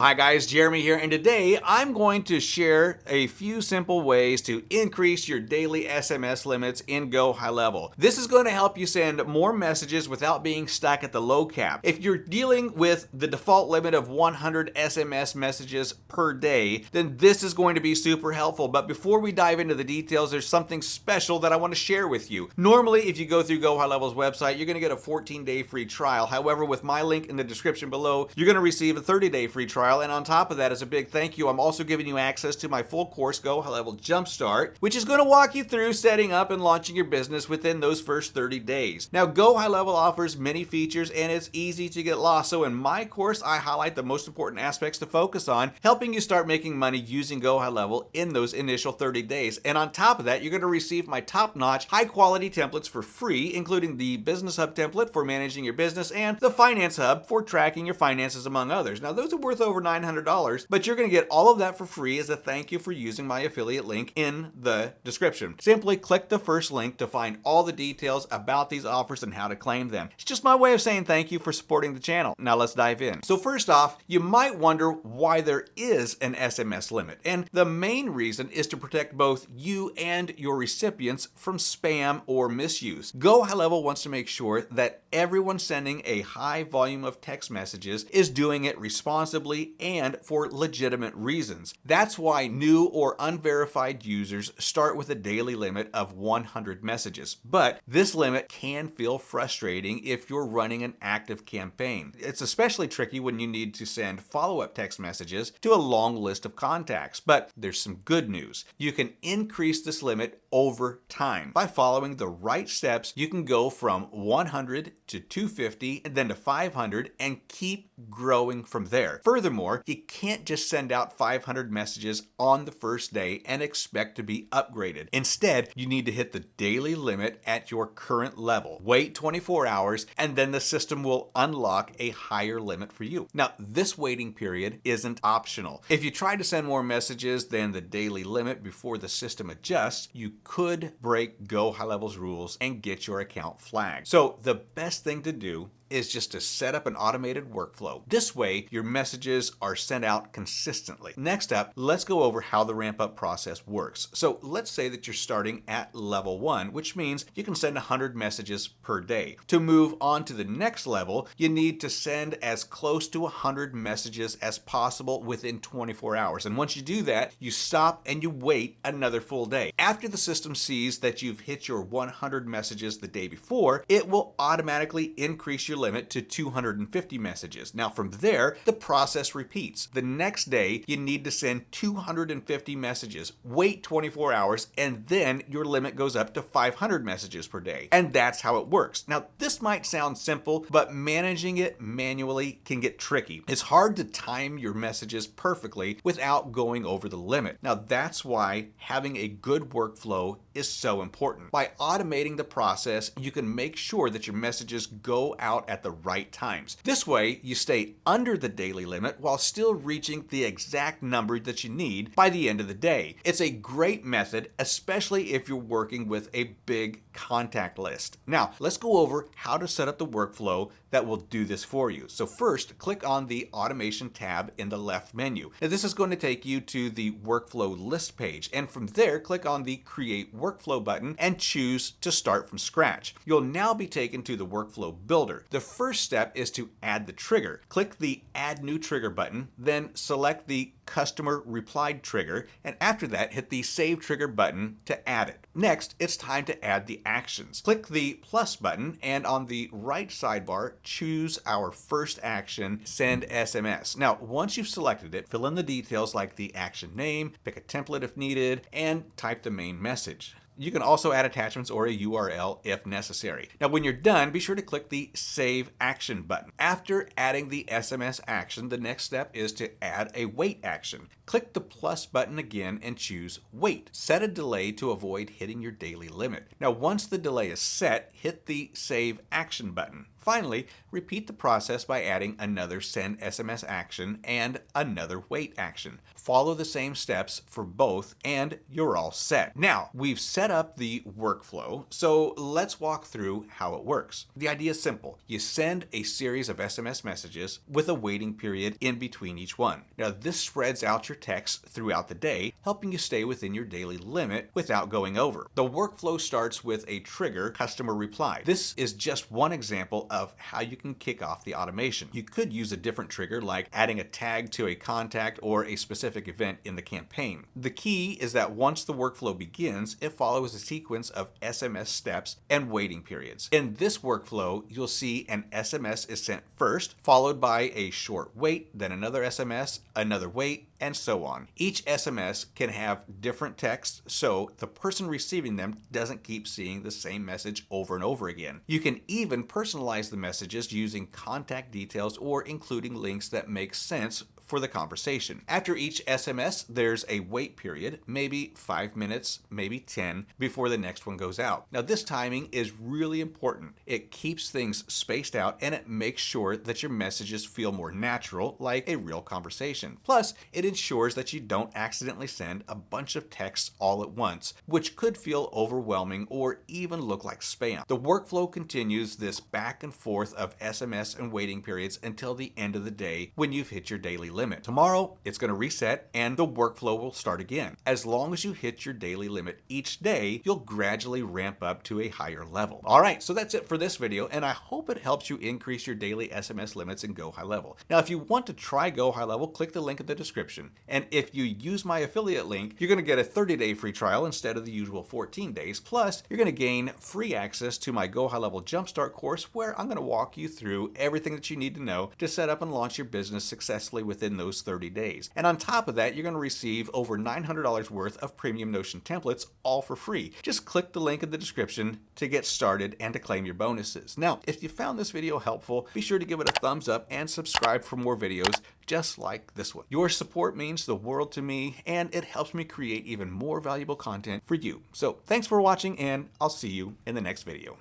Hi guys, Jeremy here, and today I'm going to share a few simple ways to increase your daily SMS limits in GoHighLevel. This is going to help you send more messages without being stuck at the low cap. If you're dealing with the default limit of 100 SMS messages per day, then this is going to be super helpful. But before we dive into the details, there's something special that I want to share with you. Normally, if you go through GoHighLevel's website, you're going to get a 14-day free trial. However, with my link in the description below, you're going to receive a 30-day free trial. And on top of that, as a big thank you, I'm also giving you access to my full course, GoHighLevel Jumpstart, which is going to walk you through setting up and launching your business within those first 30 days. Now, GoHighLevel offers many features and it's easy to get lost. So in my course, I highlight the most important aspects to focus on, helping you start making money using GoHighLevel in those initial 30 days. And on top of that, you're going to receive my top-notch, high-quality templates for free, including the Business Hub template for managing your business and the Finance Hub for tracking your finances, among others. Now, those are worth over $900, but you're going to get all of that for free as a thank you for using my affiliate link in the description. Simply click the first link to find all the details about these offers and how to claim them. It's just my way of saying thank you for supporting the channel. Now let's dive in. So first off, you might wonder why there is an SMS limit. And the main reason is to protect both you and your recipients from spam or misuse. GoHighLevel wants to make sure that everyone sending a high volume of text messages is doing it responsibly and for legitimate reasons. That's why new or unverified users start with a daily limit of 100 messages. But this limit can feel frustrating if you're running an active campaign. It's especially tricky when you need to send follow-up text messages to a long list of contacts. But there's some good news. You can increase this limit over time. By following the right steps, you can go from 100 to 250 and then to 500 and keep growing from there. Furthermore, you can't just send out 500 messages on the first day and expect to be upgraded. Instead, you need to hit the daily limit at your current level. Wait 24 hours and then the system will unlock a higher limit for you. Now, this waiting period isn't optional. If you try to send more messages than the daily limit before the system adjusts, you could break GoHighLevel's rules and get your account flagged. So the best thing to do is just to set up an automated workflow. This way, your messages are sent out consistently. Next up, let's go over how the ramp-up process works. So let's say that you're starting at level 1, which means you can send 100 messages per day. To move on to the next level, you need to send as close to 100 messages as possible within 24 hours. And once you do that, you stop and you wait another full day. After the system sees that you've hit your 100 messages the day before, it will automatically increase your limit to 250 messages. Now from there, the process repeats. The next day, you need to send 250 messages, wait 24 hours, and then your limit goes up to 500 messages per day. And that's how it works. Now, this might sound simple, but managing it manually can get tricky. It's hard to time your messages perfectly without going over the limit. Now, that's why having a good workflow is so important. By automating the process, you can make sure that your messages go out at the right times. This way, you stay under the daily limit while still reaching the exact number that you need by the end of the day. It's a great method, especially if you're working with a big contact list. Now, let's go over how to set up the workflow that will do this for you. So first, click on the Automation tab in the left menu. Now, this is going to take you to the Workflow list page, and from there, click on the Create Workflow button and choose to start from scratch. You'll now be taken to the Workflow Builder. The first step is to add the trigger. Click the Add New Trigger button, then select the Customer Replied trigger, and after that, hit the Save Trigger button to add it. Next, it's time to add the actions. Click the plus button, and on the right sidebar, choose our first action, Send SMS. Now, once you've selected it, fill in the details like the action name, pick a template if needed, and type the main message. You can also add attachments or a URL if necessary. Now, when you're done, be sure to click the Save Action button. After adding the SMS action, the next step is to add a wait action. Click the plus button again and choose Wait. Set a delay to avoid hitting your daily limit. Now, once the delay is set, hit the Save Action button. Finally, repeat the process by adding another send SMS action and another wait action. Follow the same steps for both and you're all set. Now, we've set up the workflow, so let's walk through how it works. The idea is simple. You send a series of SMS messages with a waiting period in between each one. Now, this spreads out your texts throughout the day, helping you stay within your daily limit without going over. The workflow starts with a trigger customer reply. This is just one example of how you can kick off the automation. You could use a different trigger like adding a tag to a contact or a specific event in the campaign. The key is that once the workflow begins, it follows a sequence of SMS steps and waiting periods. In this workflow, you'll see an SMS is sent first, followed by a short wait, then another SMS, another wait, and so on. Each SMS can have different texts, so the person receiving them doesn't keep seeing the same message over and over again. You can even personalize the messages using contact details or including links that make sense for the conversation. After each SMS, there's a wait period, maybe 5 minutes, maybe 10, before the next one goes out. Now, this timing is really important. It keeps things spaced out and it makes sure that your messages feel more natural, like a real conversation. Plus, it ensures that you don't accidentally send a bunch of texts all at once, which could feel overwhelming or even look like spam. The workflow continues this back and forth of SMS and waiting periods until the end of the day when you've hit your daily limit. Tomorrow, it's going to reset and the workflow will start again. As long as you hit your daily limit each day, you'll gradually ramp up to a higher level. All right, so that's it for this video, and I hope it helps you increase your daily SMS limits in GoHighLevel. Now, if you want to try GoHighLevel, click the link in the description. And if you use my affiliate link, you're going to get a 30-day free trial instead of the usual 14 days. Plus, you're going to gain free access to my GoHighLevel Jumpstart course, where I'm going to walk you through everything that you need to know to set up and launch your business successfully within those 30 days. And on top of that, you're going to receive over $900 worth of premium Notion templates, all for free. Just click the link in the description to get started and to claim your bonuses. Now, if you found this video helpful, be sure to give it a thumbs up and subscribe for more videos just like this one. Your support means the world to me, and it helps me create even more valuable content for you. So thanks for watching, and I'll see you in the next video.